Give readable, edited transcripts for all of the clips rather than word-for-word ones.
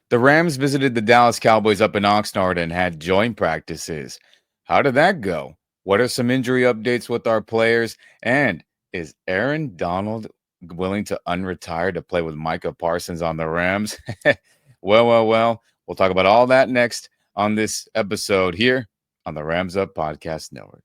The Rams visited the Dallas Cowboys up in Oxnard and had joint practices. How did that go? What are some injury updates with our players? And is Aaron Donald willing to unretire to play with Micah Parsons on the Rams? Well. We'll talk about all that next on this episode here on the Rams Up Podcast Network.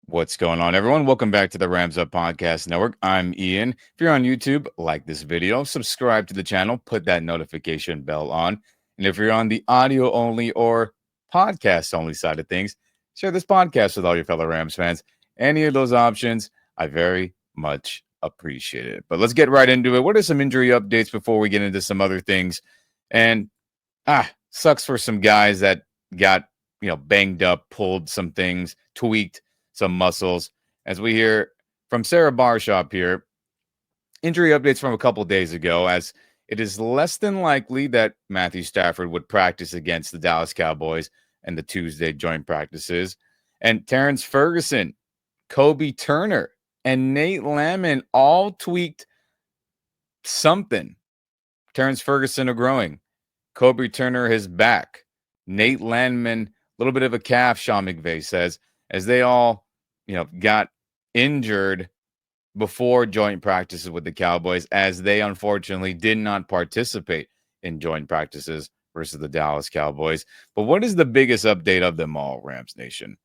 What's going on, everyone? Welcome back to the Rams Up Podcast Network. I'm Ian. If you're on YouTube, like this video, subscribe to the channel, put that notification bell on. And if you're on the audio only or podcast only side of things, share this podcast with all your fellow Rams fans. Any of those options, I very much appreciate it. But let's get right into it. What are some injury updates before we get into some other things? And sucks for some guys that got, banged up, pulled some things, tweaked some muscles. As we hear from Sarah Barshop here, injury updates from a couple days ago, as it is less than likely that Matthew Stafford would practice against the Dallas Cowboys and the Tuesday joint practices. And Terrence Ferguson, Kobe Turner, and Nate Landman all tweaked something. Terrence Ferguson are growing. Kobe Turner is back. Nate Landman, a little bit of a calf, Sean McVay says, as they all, got injured before joint practices with the Cowboys, as they unfortunately did not participate in joint practices versus the Dallas Cowboys. But what is the biggest update of them all, Rams Nation?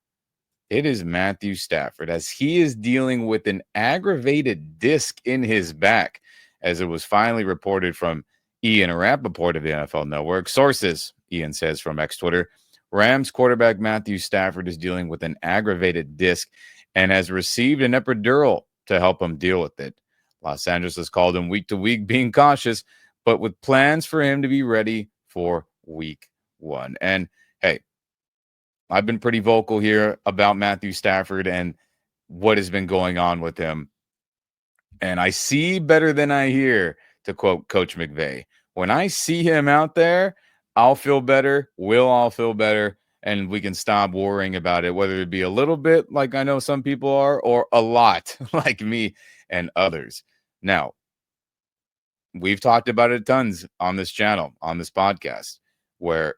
It is Matthew Stafford, as he is dealing with an aggravated disc in his back, as it was finally reported from Ian Rappaport of the NFL Network. Sources, Ian says from X Twitter, Rams quarterback Matthew Stafford is dealing with an aggravated disc and has received an epidural to help him deal with it. Los Angeles has called him week to week, being cautious, but with plans for him to be ready for week one. And hey, I've been pretty vocal here about Matthew Stafford and what has been going on with him. And I see better than I hear, to quote Coach McVay. When I see him out there, I'll feel better, we'll all feel better, and we can stop worrying about it, whether it be a little bit like I know some people are, or a lot like me and others. Now, we've talked about it tons on this channel, on this podcast, where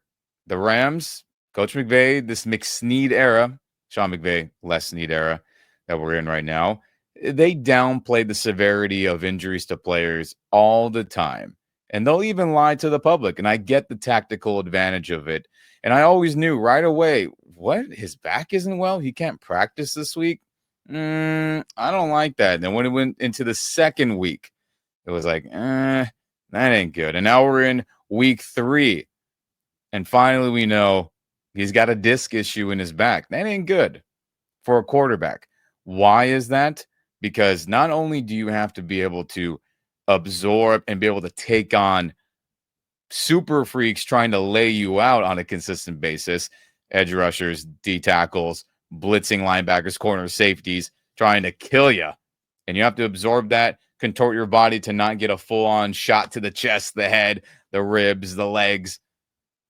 the Rams, Coach McVay, this McSnead era, Sean McVay, less Snead era that we're in right now, they downplay the severity of injuries to players all the time. And they'll even lie to the public. And I get the tactical advantage of it. And I always knew right away, what? His back isn't well? He can't practice this week? I don't like that. And then when it went into the second week, it was like, that ain't good. And now we're in week 3. And finally we know he's got a disc issue in his back. That ain't good for a quarterback. Why is that? Because not only do you have to be able to absorb and be able to take on super freaks trying to lay you out on a consistent basis, edge rushers, D tackles, blitzing linebackers, corners, safeties, trying to kill you. And you have to absorb that, contort your body to not get a full-on shot to the chest, the head, the ribs, the legs.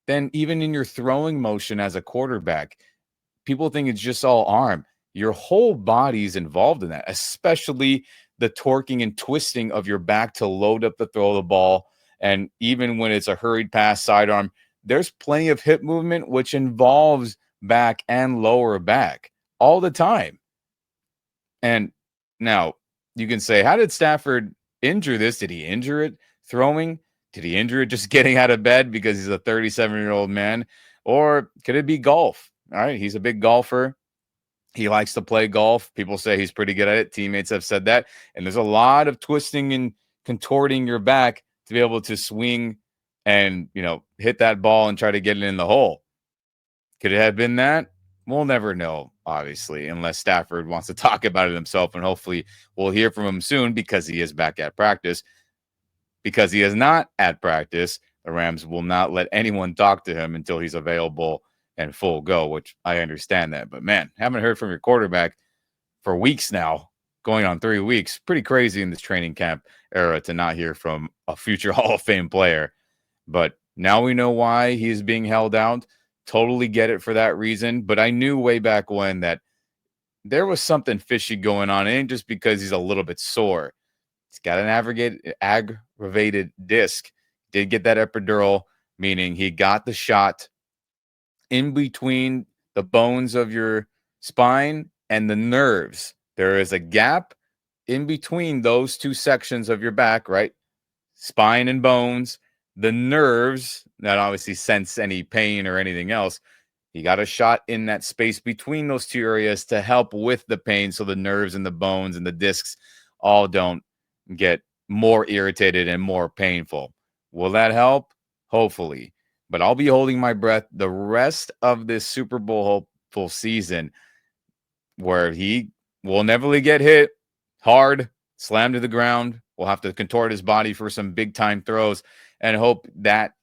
Then even in your throwing motion as a quarterback, people think it's just all arm. Your whole body is involved in that, especially the torquing and twisting of your back to load up the throw of the ball. And even when it's a hurried pass sidearm, there's plenty of hip movement, which involves back and lower back all the time. And now you can say, how did Stafford injure this? Did he injure it throwing? Did he injure it just getting out of bed because he's a 37-year-old man? Or could it be golf? All right, he's a big golfer. He likes to play golf. People say he's pretty good at it. Teammates have said that. And there's a lot of twisting and contorting your back to be able to swing and, hit that ball and try to get it in the hole. Could it have been that? We'll never know, obviously, unless Stafford wants to talk about it himself. And hopefully we'll hear from him soon because he is back at practice. Because he is not at practice, the Rams will not let anyone talk to him until he's available and full go, which I understand that. But man, haven't heard from your quarterback for weeks now, going on 3 weeks. Pretty crazy in this training camp era to not hear from a future Hall of Fame player. But now we know why he's being held out. Totally get it for that reason. But I knew way back when that there was something fishy going on. It ain't just because he's a little bit sore. He's got an aggravated disc. Did get that epidural, meaning he got the shot in between the bones of your spine and the nerves. There is a gap in between those two sections of your back, right? Spine and bones, the nerves that obviously sense any pain or anything else. He got a shot in that space between those two areas to help with the pain so the nerves and the bones and the discs all don't get more irritated and more painful. Will that help? Hopefully. But I'll be holding my breath the rest of this Super Bowl hopeful season where he will never get hit hard, slammed to the ground. We'll have to contort his body for some big time throws and hope that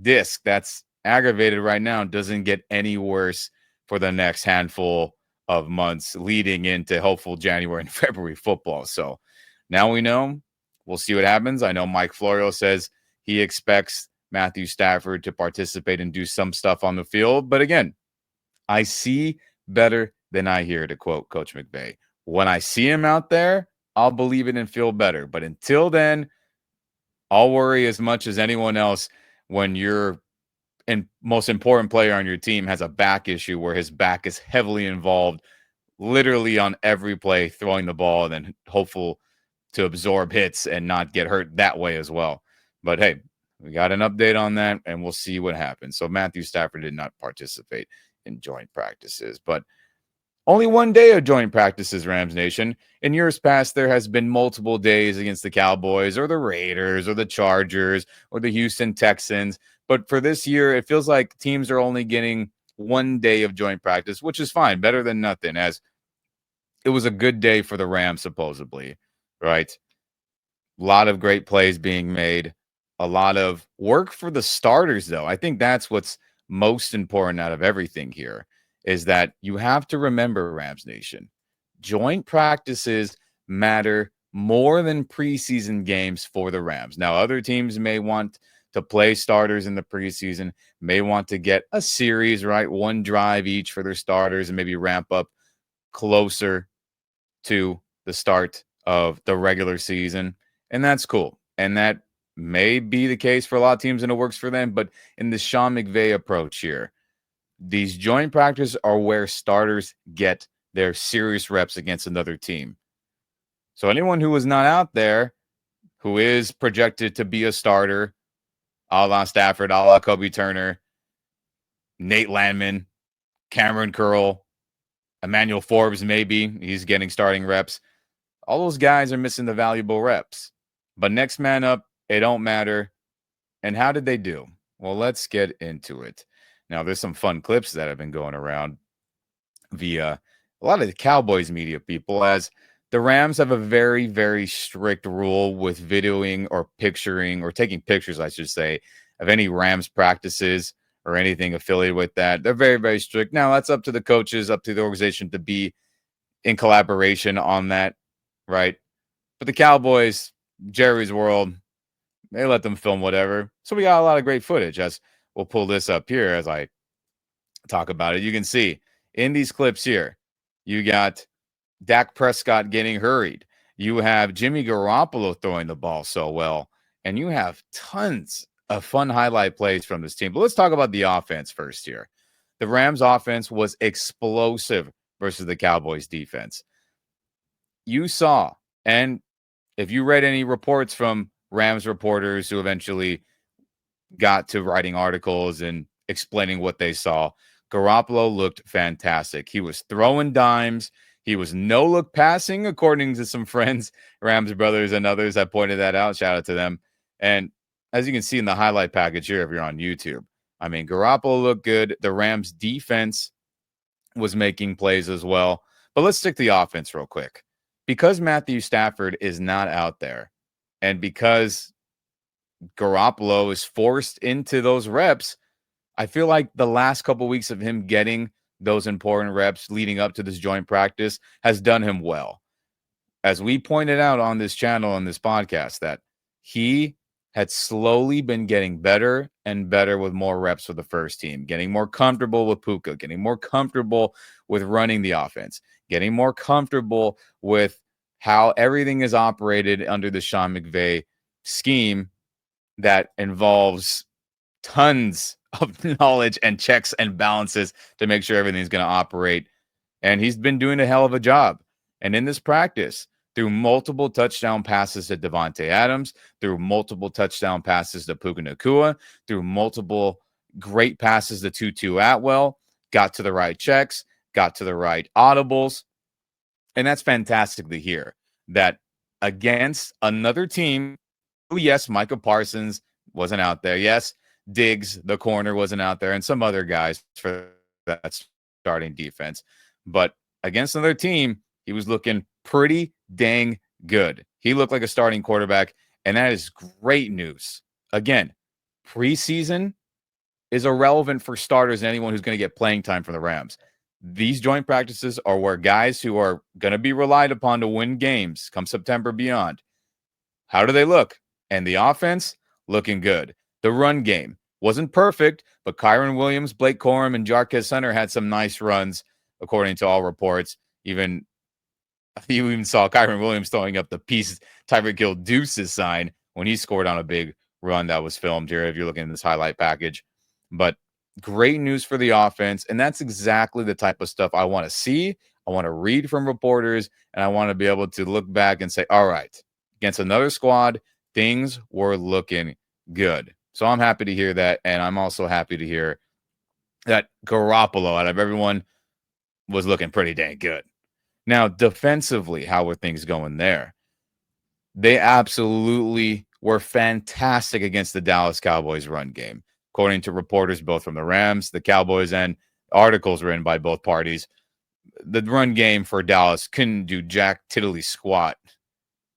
disc that's aggravated right now doesn't get any worse for the next handful of months leading into hopeful January and February football. So now we know. We'll see what happens. I know Mike Florio says he expects Matthew Stafford to participate and do some stuff on the field. But again, I see better than I hear, to quote Coach McVay. When I see him out there, I'll believe it and feel better. But until then, I'll worry as much as anyone else when your most important player on your team has a back issue where his back is heavily involved, literally on every play, throwing the ball and then hopeful to absorb hits and not get hurt that way as well. But hey, we got an update on that, and we'll see what happens. So Matthew Stafford did not participate in joint practices, but only one day of joint practices, Rams Nation. In years past, there has been multiple days against the Cowboys or the Raiders or the Chargers or the Houston Texans. But for this year, it feels like teams are only getting one day of joint practice, which is fine, better than nothing, as it was a good day for the Rams, supposedly, right? A lot of great plays being made, a lot of work for the starters, though. I think that's what's most important out of everything here is that you have to remember, Rams Nation, joint practices matter more than preseason games for the Rams. Now, other teams may want to play starters in the preseason, may want to get a series, right? One drive each for their starters and maybe ramp up closer to the start of the regular season. And that's cool. And that may be the case for a lot of teams and it works for them. But in the Sean McVay approach here, these joint practices are where starters get their serious reps against another team. So anyone who is not out there, who is projected to be a starter, a la Stafford, a la Kobe Turner, Nate Landman, Cameron Curl, Emmanuel Forbes, maybe he's getting starting reps. All those guys are missing the valuable reps. But next man up, it don't matter. And how did they do? Well, let's get into it. Now, there's some fun clips that have been going around via a lot of the Cowboys media people, as the Rams have a very, very strict rule with videoing or picturing or taking pictures, I should say, of any Rams practices or anything affiliated with that. They're very, very strict. Now, that's up to the coaches, up to the organization to be in collaboration on that, right? But the Cowboys, Jerry's world, they let them film whatever. So we got a lot of great footage, as we'll pull this up here as I talk about it. You can see in these clips here, you got Dak Prescott getting hurried. You have Jimmy Garoppolo throwing the ball so well. And you have tons of fun highlight plays from this team. But let's talk about the offense first here. The Rams offense was explosive versus the Cowboys defense. You saw, and if you read any reports from Rams reporters who eventually got to writing articles and explaining what they saw, Garoppolo looked fantastic. He was throwing dimes. He was no-look passing, according to some friends, Rams brothers and others that pointed that out. Shout out to them. And as you can see in the highlight package here, if you're on YouTube, I mean, Garoppolo looked good. The Rams defense was making plays as well. But let's stick to the offense real quick. Because Matthew Stafford is not out there, and because Garoppolo is forced into those reps, I feel like the last couple weeks of him getting those important reps leading up to this joint practice has done him well. As we pointed out on this channel, on this podcast, that he had slowly been getting better and better with more reps with the first team, getting more comfortable with Puka, getting more comfortable with running the offense, getting more comfortable with how everything is operated under the Sean McVay scheme that involves tons of knowledge and checks and balances to make sure everything's going to operate. And he's been doing a hell of a job. And in this practice, through multiple touchdown passes to Devontae Adams, through multiple touchdown passes to Puka Nacua, through multiple great passes to Tutu Atwell, got to the right checks, got to the right audibles. And that's fantastic to hear that against another team who, yes, Micah Parsons wasn't out there. Yes, Diggs, the corner, wasn't out there, and some other guys for that starting defense. But against another team, he was looking pretty dang good. He looked like a starting quarterback, and that is great news. Again, preseason is irrelevant for starters and anyone who's going to get playing time from the Rams. These joint practices are where guys who are going to be relied upon to win games come September beyond. How do they look? And the offense, looking good. The run game wasn't perfect, but Kyron Williams, Blake Corum, and Jarquez Center had some nice runs, according to all reports. You even saw Kyron Williams throwing up the peace Tyreek Hill deuces sign when he scored on a big run that was filmed here, if you're looking at this highlight package. But great news for the offense, and that's exactly the type of stuff I want to see. I want to read from reporters, and I want to be able to look back and say, all right, against another squad, things were looking good. So I'm happy to hear that, and I'm also happy to hear that Garoppolo, out of everyone, was looking pretty dang good. Now, defensively, how were things going there? They absolutely were fantastic against the Dallas Cowboys run game. According to reporters both from the Rams, the Cowboys, and articles written by both parties, the run game for Dallas couldn't do jack tiddly squat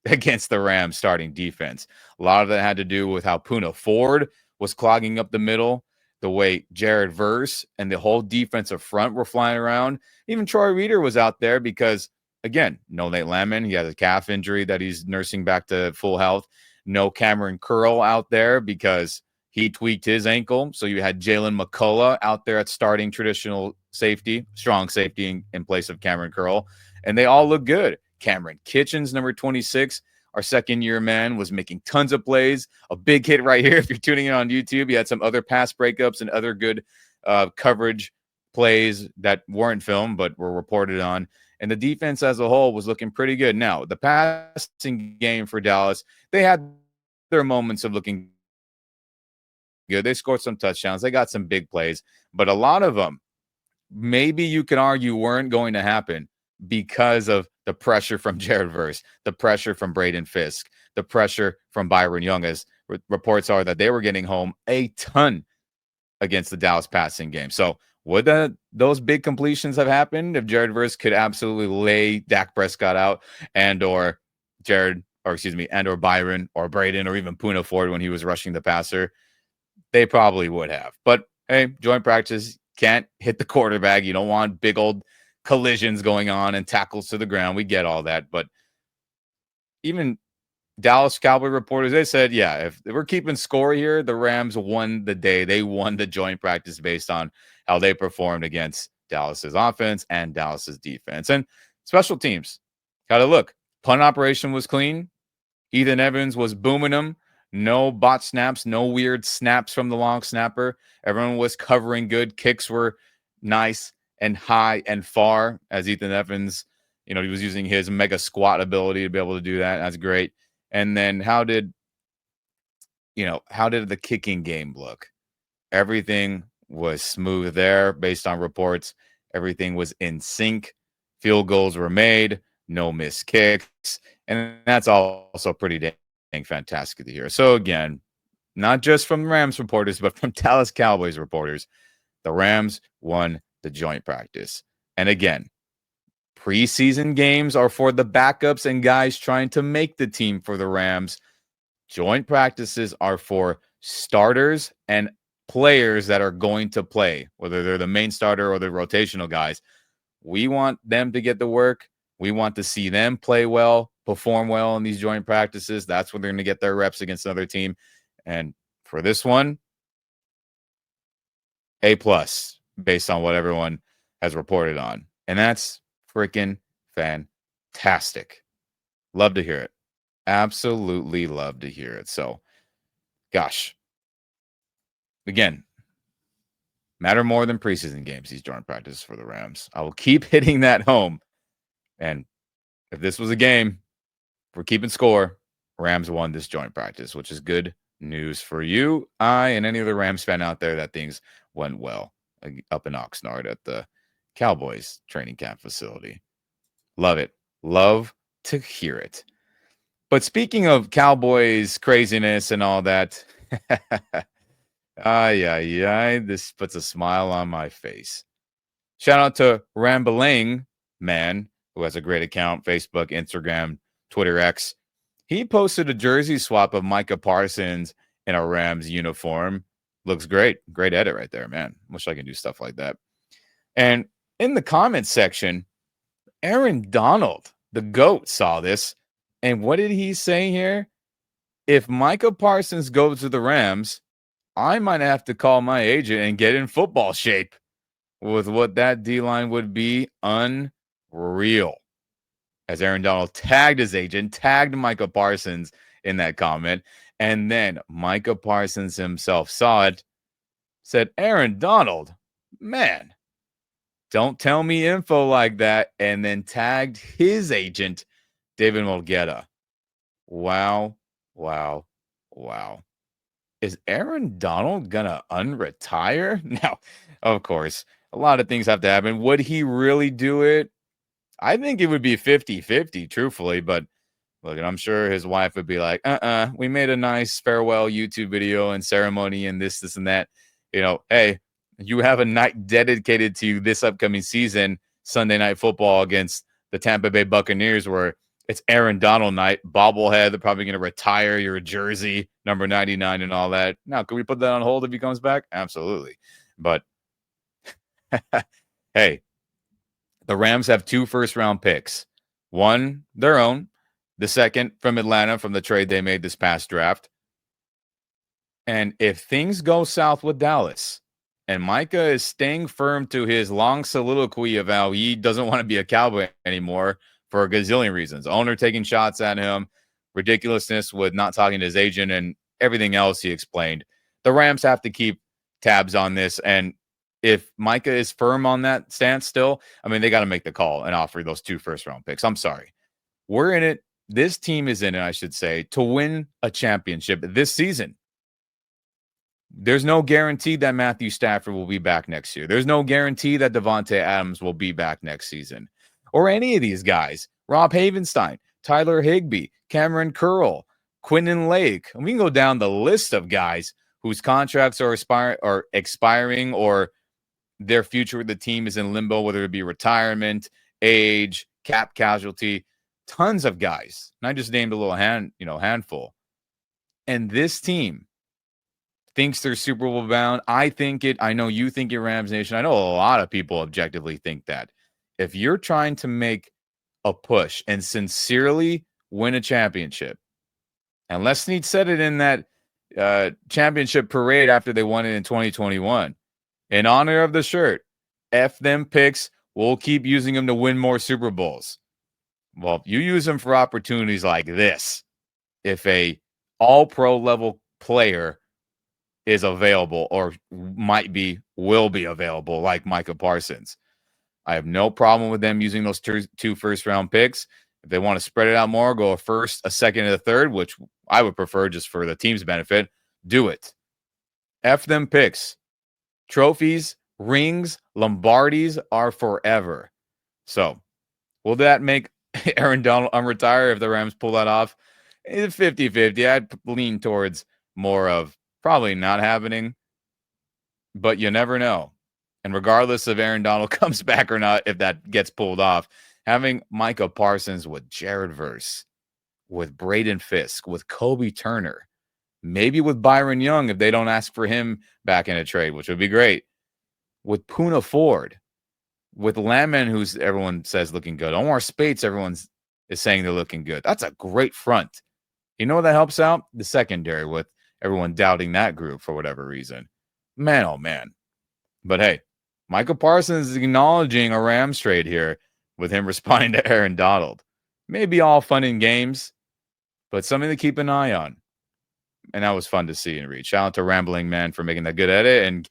against the Rams starting defense. A lot of that had to do with how Poona Ford was clogging up the middle, the way Jared Verse and the whole defensive front were flying around. Even Troy Reader was out there because, again, no Nate Landman. He has a calf injury that he's nursing back to full health. No Cameron Curl out there because he tweaked his ankle. So you had Jalen McCullough out there at starting traditional safety, strong safety in place of Cameron Curl. And they all look good. Cameron Kitchens, number 26, our second-year man, was making tons of plays. A big hit right here. If you're tuning in on YouTube, he had some other pass breakups and other good coverage plays that weren't filmed but were reported on. And the defense as a whole was looking pretty good. Now, the passing game for Dallas, they had their moments of looking good. They scored some touchdowns. They got some big plays. But a lot of them, maybe you can argue, weren't going to happen because of the pressure from Jared Verse, the pressure from Braden Fisk, the pressure from Byron Young, as reports are that they were getting home a ton against the Dallas passing game. So would those big completions have happened if Jared Verse could absolutely lay Dak Prescott out and or Byron or Braden or even Poona Ford when he was rushing the passer? They probably would have. But hey, joint practice, can't hit the quarterback. You don't want big old collisions going on and tackles to the ground. We get all that. But even Dallas Cowboy reporters, they said, yeah, if we're keeping score here, the Rams won the day. They won the joint practice based on how they performed against Dallas's offense and Dallas's defense. And special teams, gotta look. Punt operation was clean. Ethan Evans was booming them. No bot snaps, no weird snaps from the long snapper. Everyone was covering good. Kicks were nice and high and far, as Ethan Evans, he was using his mega squat ability to be able to do that. That's great. And then how did the kicking game look? Everything was smooth there based on reports. Everything was in sync. Field goals were made, no missed kicks. And that's also pretty dang fantastic to hear. So again, not just from Rams reporters, but from Dallas Cowboys reporters, the Rams won the joint practice. And again, preseason games are for the backups and guys trying to make the team for the Rams. Joint practices are for starters and players that are going to play, whether they're the main starter or the rotational guys. We want them to get the work. We want to see them play well, perform well in these joint practices. That's when they're going to get their reps against another team. And for this one, A plus based on what everyone has reported on. And that's freaking fantastic. Love to hear it. Absolutely love to hear it. So, gosh, again, matter more than preseason games, these joint practices for the Rams. I will keep hitting that home. And if this was a game, we're keeping score. Rams won this joint practice, which is good news for you, I, and any other Rams fan out there that things went well up in Oxnard at the Cowboys training camp facility. Love it. Love to hear it. But speaking of Cowboys craziness and all that, this puts a smile on my face. Shout out to Rambling Man, who has a great account, Facebook, Instagram, Twitter X. He posted a jersey swap of Micah Parsons in a Rams uniform. Looks great. Great edit right there, man. Wish I could do stuff like that. And in the comments section, Aaron Donald, the GOAT, saw this. And what did he say here? If Micah Parsons goes to the Rams, I might have to call my agent and get in football shape. With what that D-line would be unreal. As Aaron Donald tagged his agent, tagged Micah Parsons in that comment, and then Micah Parsons himself saw it, said, Aaron Donald, man, don't tell me info like that, and then tagged his agent, David Mulgeta. Wow. Is Aaron Donald going to unretire? Now, of course, a lot of things have to happen. Would he really do it? I think it would be 50-50, truthfully. But look, I'm sure his wife would be like, we made a nice farewell YouTube video and ceremony and this and that. You know, hey, you have a night dedicated to this upcoming season, Sunday Night Football against the Tampa Bay Buccaneers, where it's Aaron Donald night, bobblehead. They're probably going to retire your jersey, number 99 and all that. Now, can we put that on hold if he comes back? Absolutely. But, hey, the Rams have 2 first-round picks. One, their own. The second, from Atlanta, from the trade they made this past draft. And if things go south with Dallas, and Micah is staying firm to his long soliloquy of how he doesn't want to be a Cowboy anymore, for a gazillion reasons. Owner taking shots at him, ridiculousness with not talking to his agent, and everything else he explained. The Rams have to keep tabs on this. And if Micah is firm on that stance still, I mean, they got to make the call and offer those 2 first-round picks. I'm sorry. We're in it. This team is in it, I should say, to win a championship this season. There's no guarantee that Matthew Stafford will be back next year. There's no guarantee that Devontae Adams will be back next season. Or any of these guys, Rob Havenstein, Tyler Higbee, Cameron Curl, Quinton Lake. And we can go down the list of guys whose contracts are expiring or their future with the team is in limbo, whether it be retirement, age, cap casualty, tons of guys. And I just named a little handful. And this team thinks they're Super Bowl bound. I think it. I know you think it, Rams Nation. I know a lot of people objectively think that. If you're trying to make a push and sincerely win a championship, and Les Snead said it in that championship parade after they won it in 2021, in honor of the shirt, F them picks, we'll keep using them to win more Super Bowls. Well, you use them for opportunities like this. If a all-pro level player is available or will be available like Micah Parsons, I have no problem with them using those 2 first-round picks. If they want to spread it out more, go a first, a second, and a third, which I would prefer just for the team's benefit, do it. F them picks. Trophies, rings, Lombardis are forever. So, will that make Aaron Donald unretire if the Rams pull that off? It's 50-50. I'd lean towards more of probably not happening, but you never know. And regardless if Aaron Donald comes back or not, if that gets pulled off, having Micah Parsons with Jared Verse, with Braden Fisk, with Kobe Turner, Maybe with Byron Young if they don't ask for him back in a trade, which would be great. With Puna Ford, with Landman, who's everyone says looking good. Omar Spates, everyone is saying they're looking good. That's a great front. You know what that helps out? The secondary, with everyone doubting that group for whatever reason. Man, oh man. But hey, Micah Parsons is acknowledging a Rams trade here with him responding to Aaron Donald. Maybe all fun and games, but something to keep an eye on. And that was fun to see and read. Shout out to Rambling Man for making that good edit and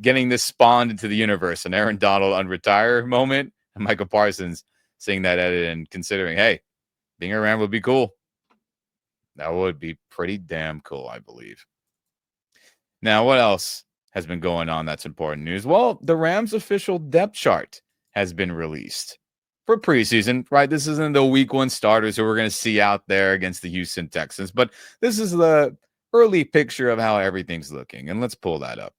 getting this spawned into the universe. An Aaron Donald unretire moment, and Micah Parsons seeing that edit and considering, hey, being a Ram would be cool. That would be pretty damn cool, I believe. Now, what else has been going on that's important news? Well, the Rams official depth chart has been released for preseason, right? This isn't the week one starters who we're going to see out there against the Houston Texans, but this is the early picture of how everything's looking. And let's pull that up.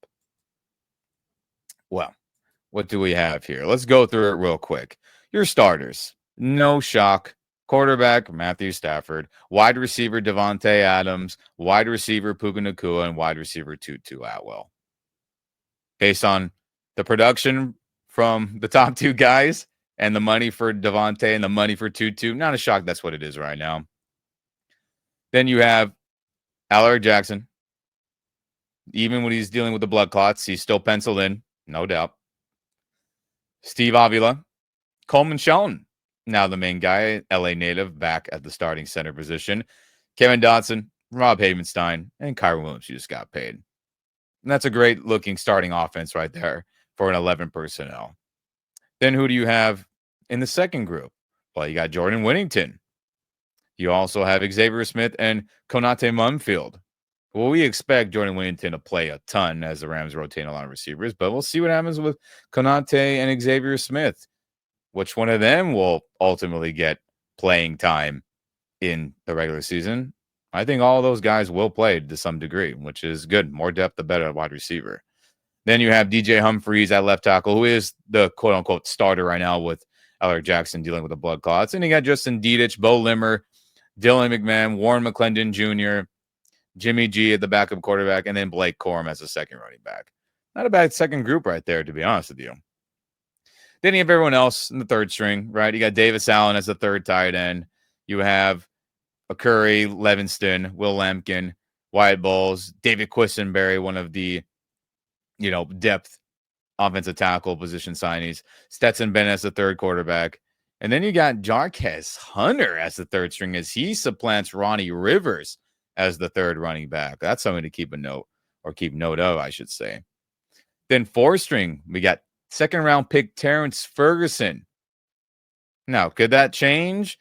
Well, what do we have here? Let's go through it real quick. Your starters, no shock. Quarterback, Matthew Stafford. Wide receiver, Devontae Adams. Wide receiver, Puka Nacua. And wide receiver, Tutu Atwell. Based on the production from the top two guys and the money for Devontae and the money for Tutu, not a shock that's what it is right now. Then you have Alaric Jackson. Even when he's dealing with the blood clots, he's still penciled in, no doubt. Steve Avila. Coleman Shelton, now the main guy, LA native, back at the starting center position. Kevin Dotson, Rob Havenstein, and Kyron Williams, who just got paid. And that's a great looking starting offense right there for an 11 personnel. Then who do you have in the second group? Well, you got Jordan Whittington. You also have Xavier Smith and Konate Mumfield. Well, we expect Jordan Whittington to play a ton as the Rams rotate a lot of receivers, but we'll see what happens with Konate and Xavier Smith. Which one of them will ultimately get playing time in the regular season? I think all those guys will play to some degree, which is good. More depth, the better at wide receiver. Then you have DJ Humphries at left tackle, who is the quote-unquote starter right now with Alaric Jackson dealing with the blood clots. And you got Justin Dedich, Bo Limmer, Dylan McMahon, Warren McClendon Jr., Jimmy G at the backup quarterback, and then Blake Corum as a second running back. Not a bad second group right there, to be honest with you. Then you have everyone else in the third string, right? You got Davis Allen as the third tight end. You have Curry, Levinston, Will Lampkin, Wyatt Bowles, David Quisenberry, one of the, depth offensive tackle position signees. Stetson Bennett as the third quarterback. And then you got Jarquez Hunter as the third string as he supplants Ronnie Rivers as the third running back. That's something to keep note of, I should say. Then fourth string, we got second round pick Terrence Ferguson. Now, could that change?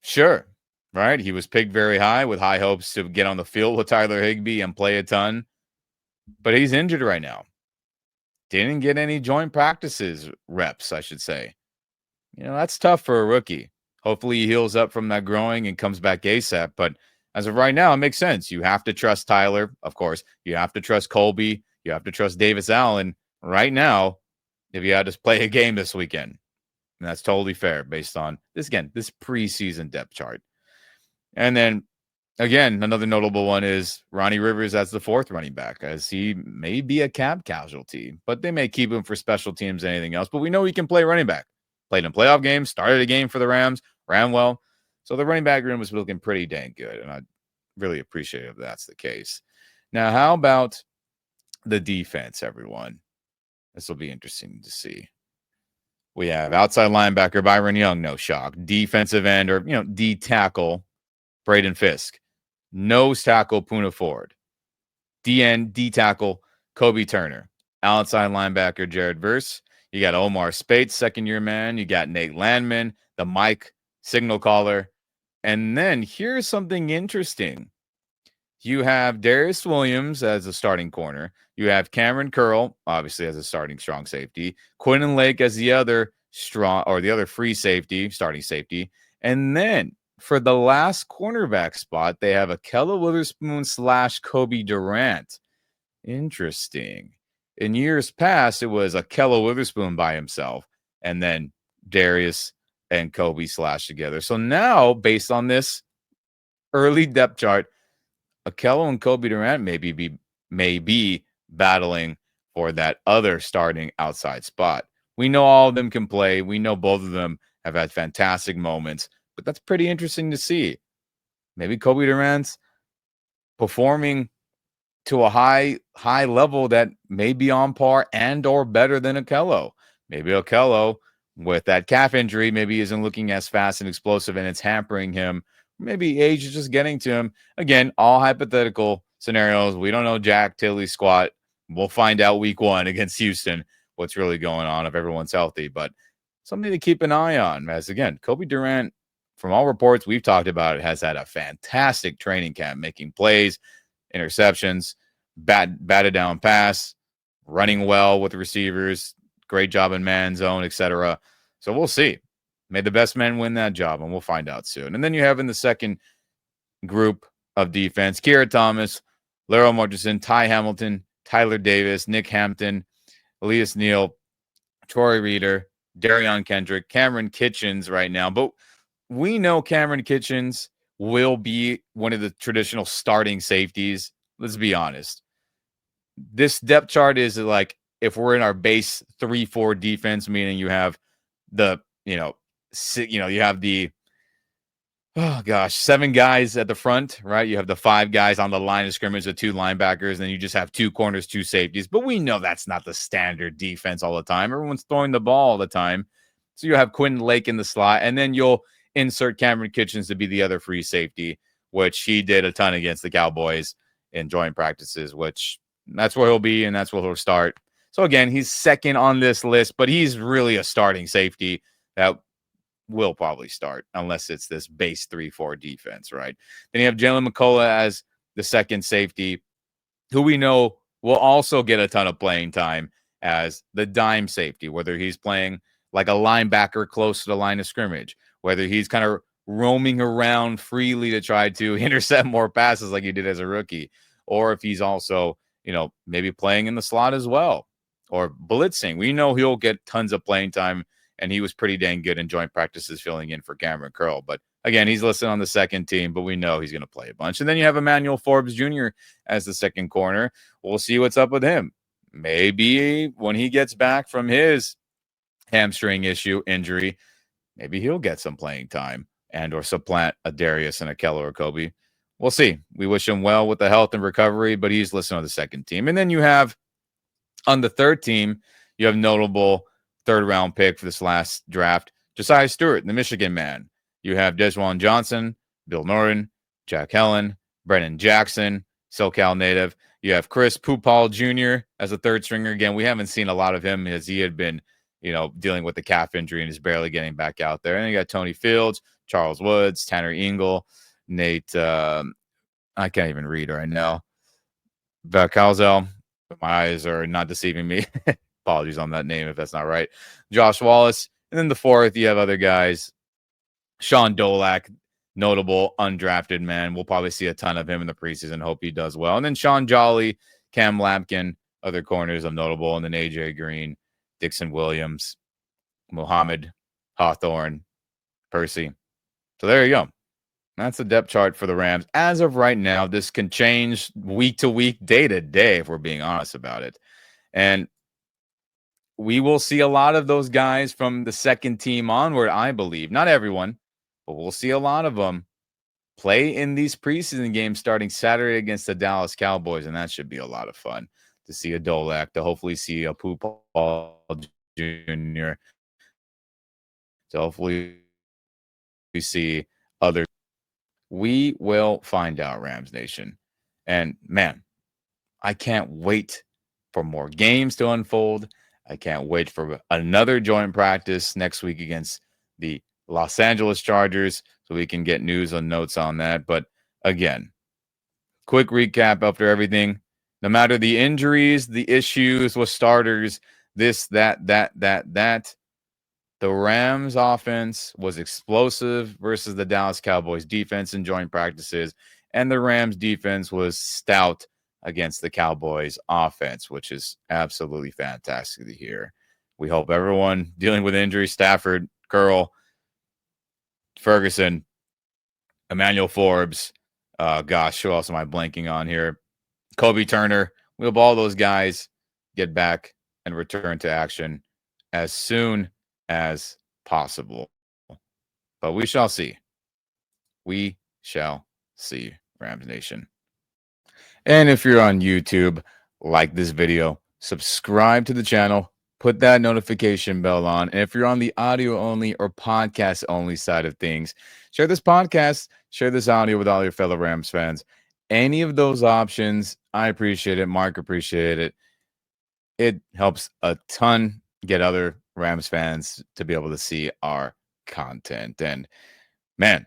Sure, right? He was picked very high with high hopes to get on the field with Tyler Higbee and play a ton. But he's injured right now. Didn't get any joint practices reps, I should say. That's tough for a rookie. Hopefully he heals up from that groin and comes back ASAP. But as of right now, it makes sense. You have to trust Tyler, of course. You have to trust Colby. You have to trust Davis Allen. Right now, if you had to play a game this weekend. And that's totally fair based on this preseason depth chart. And then, again, another notable one is Ronnie Rivers as the fourth running back, as he may be a cap casualty, but they may keep him for special teams and anything else. But we know he can play running back. Played in playoff games, started a game for the Rams, ran well. So the running back room was looking pretty dang good. And I really appreciate it if that's the case. Now, how about the defense, everyone? This will be interesting to see. We have outside linebacker Byron Young, no shock. Defensive end or, D tackle Braden Fisk. Nose tackle Puna Ford. D tackle Kobe Turner. Outside linebacker Jared Verse. You got Omar Spates, second-year man. You got Nate Landman, the Mike signal caller. And then here's something interesting. You have Darius Williams as a starting corner. You have Cameron Curl, obviously, as a starting strong safety. Quinton Lake as the other free safety, starting safety. And then for the last cornerback spot, they have Akella Witherspoon / Kobe Durant. Interesting. In years past, it was Akella Witherspoon by himself, and then Darius and Kobe / together. So now, based on this early depth chart, Akello and Kobe Durant may be battling for that other starting outside spot. We know all of them can play. We know both of them have had fantastic moments, but that's pretty interesting to see. Maybe Kobe Durant's performing to a high level that may be on par and or better than Akello. Maybe Akello, with that calf injury, maybe isn't looking as fast and explosive, and it's hampering him. Maybe age is just getting to him. Again, all hypothetical scenarios. We don't know Jack Tilly squat. We'll find out week 1 against Houston what's really going on if everyone's healthy. But something to keep an eye on, as again, Kobe Durant, from all reports we've talked about, it has had a fantastic training camp, making plays, interceptions, batted down pass, running well with receivers, great job in man zone, etc. So we'll see. May the best men win that job, and we'll find out soon. And then you have in the second group of defense, Kiera Thomas, Laurel Murchison, Ty Hamilton, Tyler Davis, Nick Hampton, Elias Neal, Troy Reader, Darion Kendrick, Cameron Kitchens right now. But we know Cameron Kitchens will be one of the traditional starting safeties. Let's be honest. This depth chart is like if we're in our base 3-4 defense, meaning you have the, you have the, 7 guys at the front, right? You have the 5 guys on the line of scrimmage, the 2 linebackers, and then you just have 2 corners, 2 safeties. But we know that's not the standard defense all the time. Everyone's throwing the ball all the time. So you have Quentin Lake in the slot, and then you'll insert Cameron Kitchens to be the other free safety, which he did a ton against the Cowboys in joint practices, which that's where he'll be, and that's where he'll start. So again, he's second on this list, but he's really a starting safety that will probably start unless it's this base 3-4 defense, right? Then you have Jalen McCullough as the second safety, who we know will also get a ton of playing time as the dime safety, whether he's playing like a linebacker close to the line of scrimmage, whether he's kind of roaming around freely to try to intercept more passes like he did as a rookie, or if he's also, maybe playing in the slot as well or blitzing. We know he'll get tons of playing time, and he was pretty dang good in joint practices filling in for Cameron Curl. But again, he's listed on the second team, but we know he's going to play a bunch. And then you have Emmanuel Forbes Jr. as the second corner. We'll see what's up with him. Maybe when he gets back from his hamstring injury, maybe he'll get some playing time and or supplant a Darius and a Keller or Kobe. We'll see. We wish him well with the health and recovery, but he's listed on the second team. And then you have on the third team, you have notable third-round pick for this last draft, Josiah Stewart, the Michigan man. You have Desjuan Johnson, Bill Norton, Jack Helen, Brennan Jackson, SoCal native. You have Chris Pupal Jr. as a third stringer. Again, we haven't seen a lot of him as he had been, dealing with the calf injury and is barely getting back out there. And you got Tony Fields, Charles Woods, Tanner Engel, Nate, I can't even read right now. Valcalzel. My eyes are not deceiving me. Apologies on that name if that's not right. Josh Wallace. And then the fourth, you have other guys. Sean Dolak, notable undrafted man. We'll probably see a ton of him in the preseason. Hope he does well. And then Sean Jolly, Cam Lampkin, other corners of notable. And then AJ Green, Dixon Williams, Muhammad, Hawthorne, Percy. So there you go. That's the depth chart for the Rams. As of right now, this can change week to week, day to day, if we're being honest about it. And we will see a lot of those guys from the second team onward, I believe. Not everyone, but we'll see a lot of them play in these preseason games starting Saturday against the Dallas Cowboys, and that should be a lot of fun to see a Dolak, to hopefully see a Pupal Jr., to hopefully we see others. We will find out, Rams Nation. And, man, I can't wait for more games to unfold. I can't wait for another joint practice next week against the Los Angeles Chargers so we can get news and notes on that. But, again, quick recap after everything. No matter the injuries, the issues with starters, this, that, the Rams offense was explosive versus the Dallas Cowboys defense in joint practices, and the Rams defense was stout against the Cowboys offense, which is absolutely fantastic to hear. We hope everyone dealing with injuries, Stafford, Curl, Ferguson, Emmanuel Forbes, Gosh, who else am I blanking on here? Kobe Turner. We hope all those guys get back and return to action as soon as possible. But we shall see. We shall see, Rams Nation. And if you're on YouTube, like this video, subscribe to the channel, put that notification bell on. And if you're on the audio only or podcast only side of things, share this podcast, share this audio with all your fellow Rams fans. Any of those options, I appreciate it. Mark appreciate it. It helps a ton get other Rams fans to be able to see our content. And man,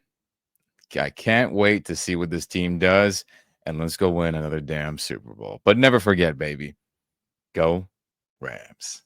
I can't wait to see what this team does. And let's go win another damn Super Bowl. But never forget, baby, go Rams.